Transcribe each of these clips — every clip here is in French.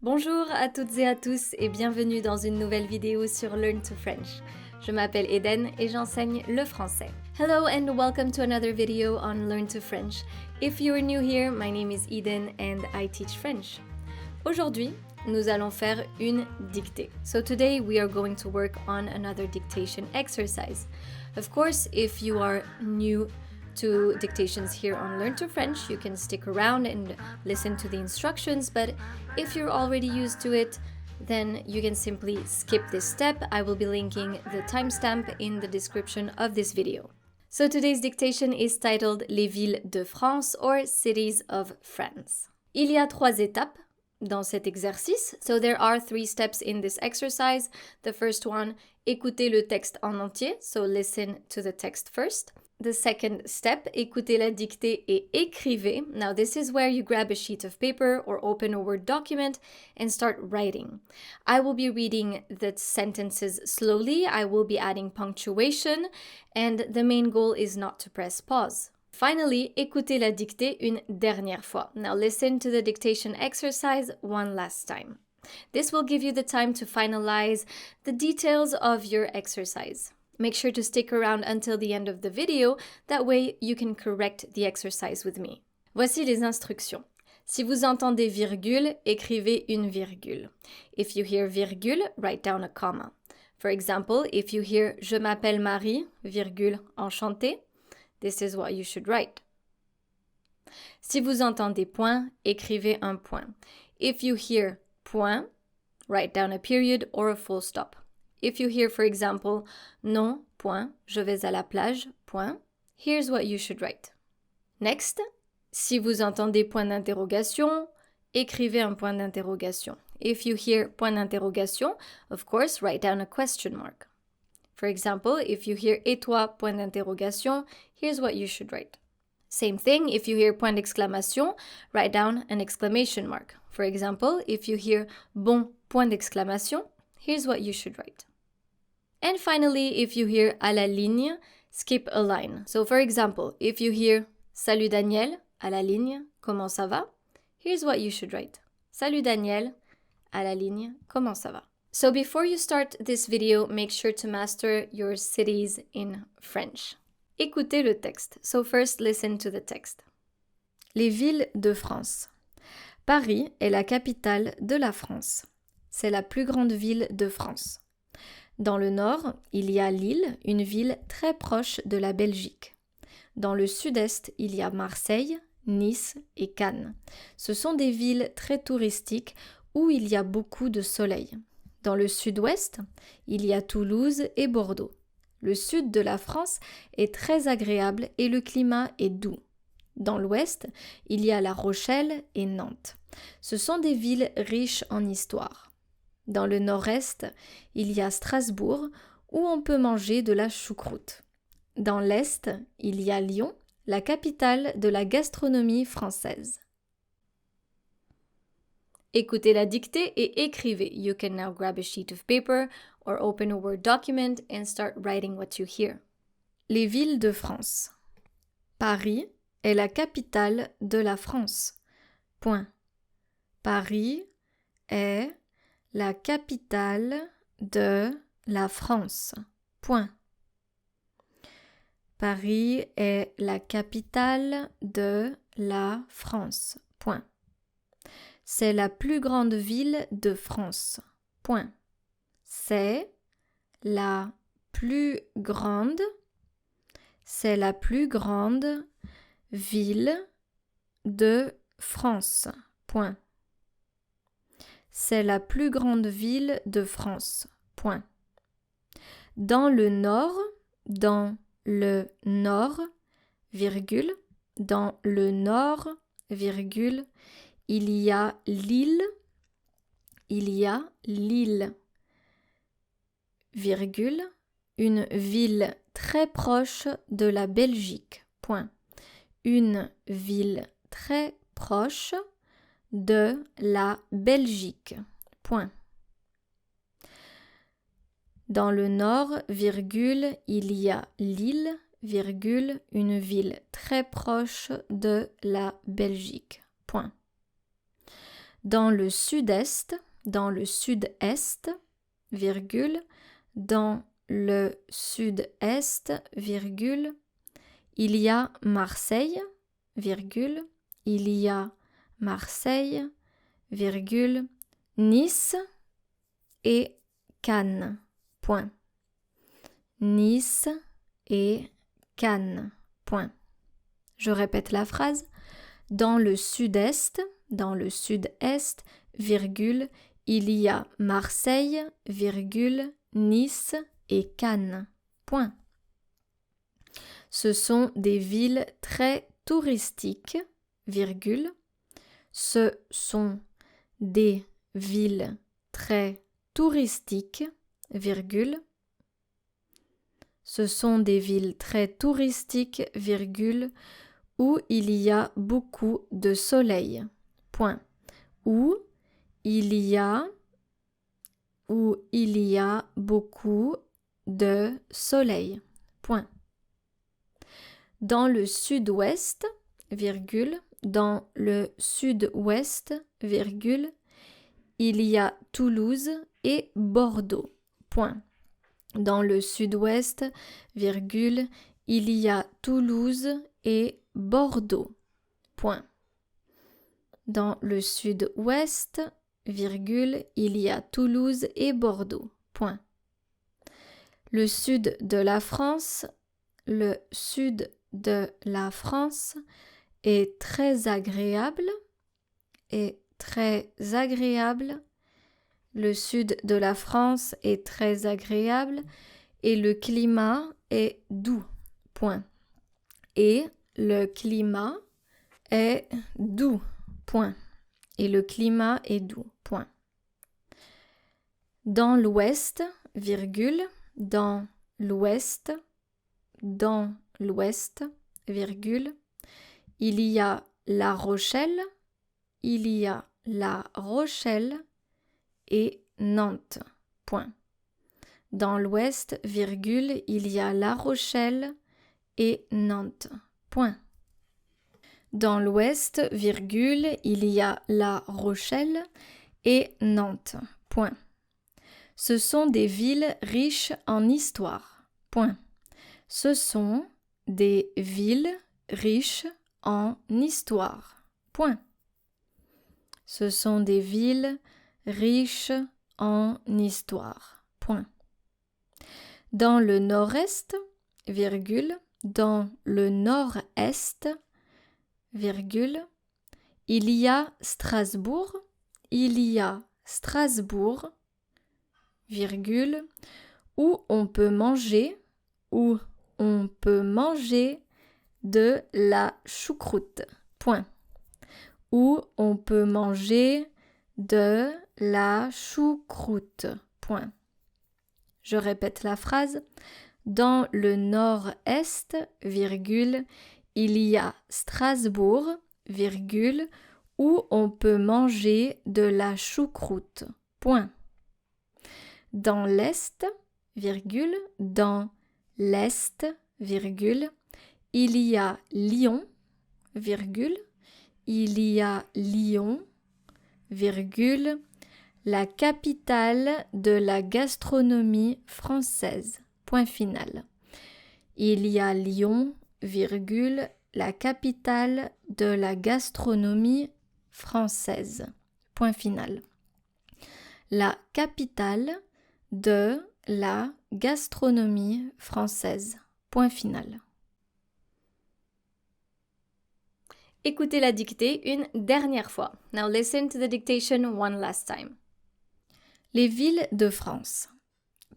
Bonjour à toutes et à tous et bienvenue dans une nouvelle vidéo sur Learn to French. Je m'appelle Eden et j'enseigne le français. Hello and welcome to another video on Learn to French. If you are new here, my name is Eden and I teach French. Aujourd'hui, nous allons faire une dictée. So today we are going to work on another dictation exercise. Of course, if you are new to dictations here on Learn to French, you can stick around and listen to the instructions, but if you're already used to it, then you can simply skip this step. I will be linking the timestamp in the description of this video. So today's dictation is titled Les villes de France or Cities of France. Il y a 3 étapes dans cet exercice. So there are 3 steps in this exercise. The first one, écoutez le texte en entier, so listen to the text first. The second step, écoutez la dictée et écrivez. Now this is where you grab a sheet of paper or open a Word document and start writing. I will be reading the sentences slowly. I will be adding punctuation and the main goal is not to press pause. Finally, écoutez la dictée une dernière fois. Now listen to the dictation exercise one last time. This will give you the time to finalize the details of your exercise. Make sure to stick around until the end of the video, that way you can correct the exercise with me. Voici les instructions. Si vous entendez virgule, écrivez une virgule. If you hear virgule, write down a comma. For example, if you hear je m'appelle Marie, virgule, enchantée, this is what you should write. Si vous entendez point, écrivez un point. If you hear point, write down a period or a full stop. If you hear, for example, non, point, je vais à la plage, point, here's what you should write. Next, si vous entendez point d'interrogation, écrivez un point d'interrogation. If you hear point d'interrogation, of course, write down a question mark. For example, if you hear et toi, point d'interrogation, here's what you should write. Same thing, if you hear point d'exclamation, write down an exclamation mark. For example, if you hear bon, point d'exclamation, here's what you should write. And finally, if you hear à la ligne, skip a line. So for example, if you hear Salut Daniel, à la ligne, comment ça va? Here's what you should write. Salut Daniel, à la ligne, comment ça va? So before you start this video, make sure to master your cities in French. Écoutez le texte. So first listen to the text. Les villes de France. Paris est la capitale de la France. C'est la plus grande ville de France. Dans le nord, il y a Lille, une ville très proche de la Belgique. Dans le sud-est, il y a Marseille, Nice et Cannes. Ce sont des villes très touristiques où il y a beaucoup de soleil. Dans le sud-ouest, il y a Toulouse et Bordeaux. Le sud de la France est très agréable et le climat est doux. Dans l'ouest, il y a La Rochelle et Nantes. Ce sont des villes riches en histoire. Dans le nord-est, il y a Strasbourg où on peut manger de la choucroute. Dans l'est, il y a Lyon, la capitale de la gastronomie française. Écoutez la dictée et écrivez. You can now grab a sheet of paper or open a Word document and start writing what you hear. Les villes de France. Paris est la capitale de la France. Point. Paris est la capitale de la France. Point. Paris est la capitale de la France. Point. C'est la plus grande ville de France. Point. C'est la plus grande ville de France. Point. C'est la plus grande ville de France. Point. Dans le nord, virgule, dans le nord, virgule, il y a Lille, virgule, une ville très proche de la Belgique. Point. Une ville très proche de la Belgique. Point. Dans le nord, virgule, il y a Lille, virgule, une ville très proche de la Belgique. Point. Dans le sud-est, dans le sud-est, virgule, dans le sud-est, virgule, il y a Marseille, virgule, il y a Marseille, virgule, Nice et Cannes, point. Nice et Cannes, point. Je répète la phrase. Dans le sud-est, virgule, il y a Marseille, virgule, Nice et Cannes, point. Ce sont des villes très touristiques, virgule. Ce sont des villes très touristiques, virgule. Ce sont des villes très touristiques, virgule, où il y a beaucoup de soleil, point. Où il y a beaucoup de soleil, point. Dans le sud-ouest, virgule, dans le sud-ouest, virgule, il y a Toulouse et Bordeaux, point. Dans le sud-ouest, virgule, il y a Toulouse et Bordeaux, point. Dans le sud-ouest, virgule, il y a Toulouse et Bordeaux, point. Le sud de la France, est très agréable, Le sud de la France est très agréable et le climat est doux, point. Et le climat est doux, point. Et le climat est doux, point. Dans l'ouest, virgule, dans l'ouest, virgule, il y a La Rochelle, et Nantes, point. Dans l'ouest, virgule, il y a La Rochelle et Nantes, point. Dans l'ouest, virgule, il y a La Rochelle et Nantes, point. Ce sont des villes riches en histoire, point. Ce sont des villes riches en histoire, point. Ce sont des villes riches en histoire, point. Dans le nord-est, virgule, dans le nord-est, virgule, il y a Strasbourg, virgule, où on peut manger de la choucroute, point. Où on peut manger de la choucroute, point. Je répète la phrase. Dans le nord-est, virgule, il y a Strasbourg, virgule, où on peut manger de la choucroute, point. Dans l'est, virgule, il y a Lyon, virgule, la capitale de la gastronomie française, point final. Il y a Lyon, virgule, la capitale de la gastronomie française, point final. La capitale de la gastronomie française, point final. Écoutez la dictée une dernière fois. Now listen to the dictation one last time. Les villes de France.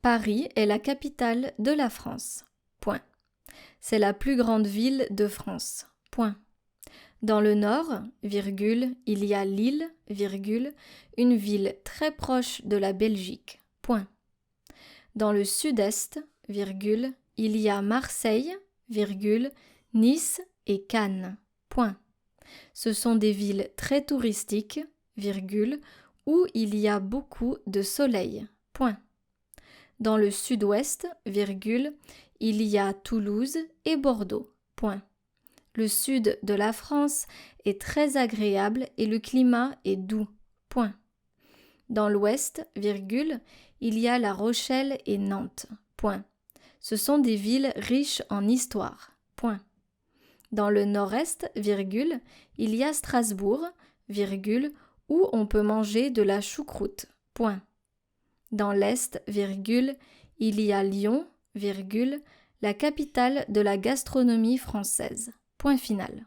Paris est la capitale de la France. Point. C'est la plus grande ville de France. Point. Dans le nord, virgule, il y a Lille, virgule, une ville très proche de la Belgique. Point. Dans le sud-est, virgule, il y a Marseille, virgule, Nice et Cannes. Point. Ce sont des villes très touristiques, virgule, où il y a beaucoup de soleil. Point. Dans le sud-ouest, virgule, il y a Toulouse et Bordeaux. Point. Le sud de la France est très agréable et le climat est doux. Point. Dans l'ouest, virgule, il y a La Rochelle et Nantes. Point. Ce sont des villes riches en histoire. Point. Dans le nord-est, virgule, il y a Strasbourg, virgule, où on peut manger de la choucroute. Point. Dans l'est, virgule, il y a Lyon, virgule, la capitale de la gastronomie française. Point final.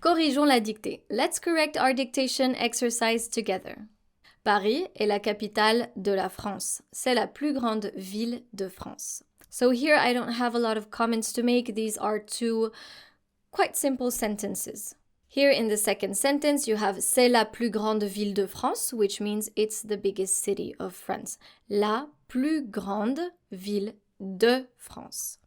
Corrigeons la dictée. Let's correct our dictation exercise together. Paris est la capitale de la France. C'est la plus grande ville de France. So here I don't have a lot of comments to make. These are two quite simple sentences. Here in the second sentence, you have c'est la plus grande ville de France, which means it's the biggest city of France. La plus grande ville de France.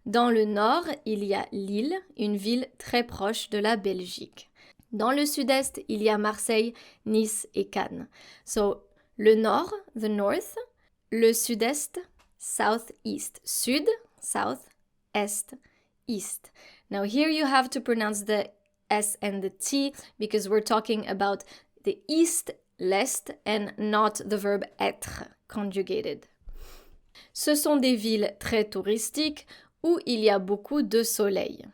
Dans le nord, il y a Lille, une ville très proche de la Belgique. Dans le sud-est, il y a Marseille, Nice et Cannes. So, le nord, the north, le sud-est, south-east. Sud, south, est, east. Now here you have to pronounce the S and the T because we're talking about the east, l'est, and not the verb être conjugated. Ce sont des villes très touristiques où il y a beaucoup de soleil.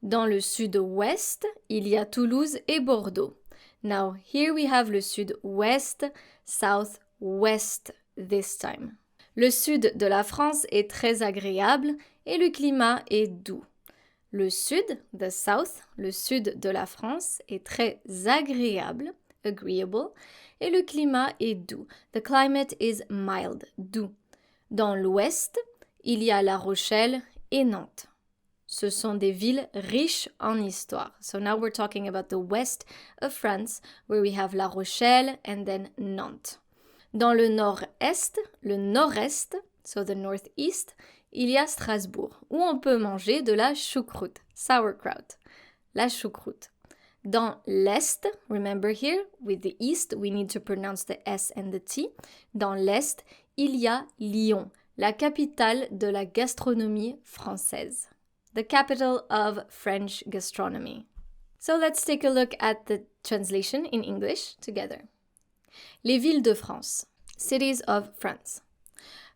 Dans le sud-ouest, il y a Toulouse et Bordeaux. Now, here we have le sud-ouest, south-west this time. Le sud de la France est très agréable et le climat est doux. Le sud, the south, le sud de la France est très agréable, agreeable, et le climat est doux. The climate is mild, doux. Dans l'ouest, il y a La Rochelle et Nantes. Ce sont des villes riches en histoire. So now we're talking about the west of France, where we have La Rochelle and then Nantes. Dans le nord-est, so the northeast, il y a Strasbourg, où on peut manger de la choucroute, sauerkraut, la choucroute. Dans l'est, remember here, with the east, we need to pronounce the S and the T. Dans l'est, il y a Lyon, la capitale de la gastronomie française. The capital of French gastronomy. So let's take a look at the translation in English together. Les villes de France. Cities of France.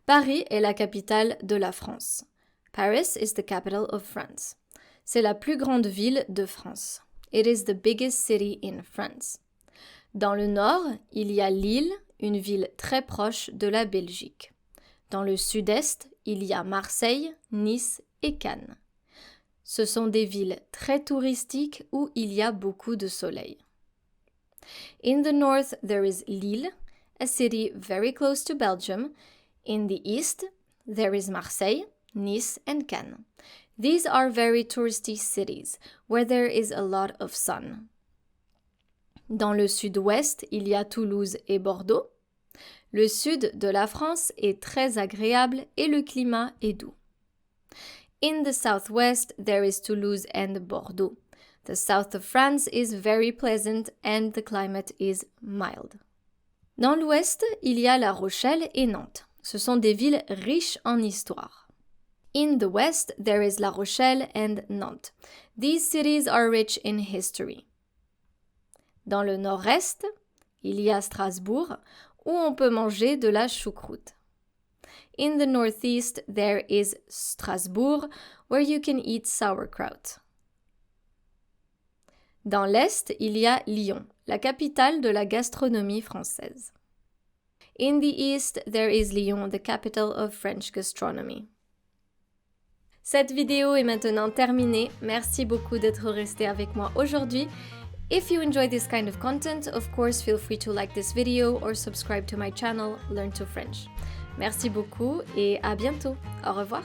Paris est la capitale de la France. Paris is the capital of France. C'est la plus grande ville de France. It is the biggest city in France. Dans le nord, il y a Lille, une ville très proche de la Belgique. Dans le sud-est, il y a Marseille, Nice et Cannes. Ce sont des villes très touristiques où il y a beaucoup de soleil. In the north, there is Lille, a city very close to Belgium. In the east, there is Marseille, Nice, and Cannes. These are very touristy cities where there is a lot of sun. Dans le sud-ouest, il y a Toulouse et Bordeaux. Le sud de la France est très agréable et le climat est doux. In the southwest, there is Toulouse and Bordeaux. The south of France is very pleasant and the climate is mild. Dans l'ouest, il y a La Rochelle et Nantes. Ce sont des villes riches en histoire. In the west, there is La Rochelle and Nantes. These cities are rich in history. Dans le nord-est, il y a Strasbourg, où on peut manger de la choucroute. In the northeast, there is Strasbourg, where you can eat sauerkraut. Dans l'est, il y a Lyon, la capitale de la gastronomie française. In the east, there is Lyon, the capital of French gastronomy. Cette vidéo est maintenant terminée. Merci beaucoup d'être resté avec moi aujourd'hui. If you enjoy this kind of content, of course, feel free to like this video or subscribe to my channel, Learn to French. Merci beaucoup et à bientôt. Au revoir.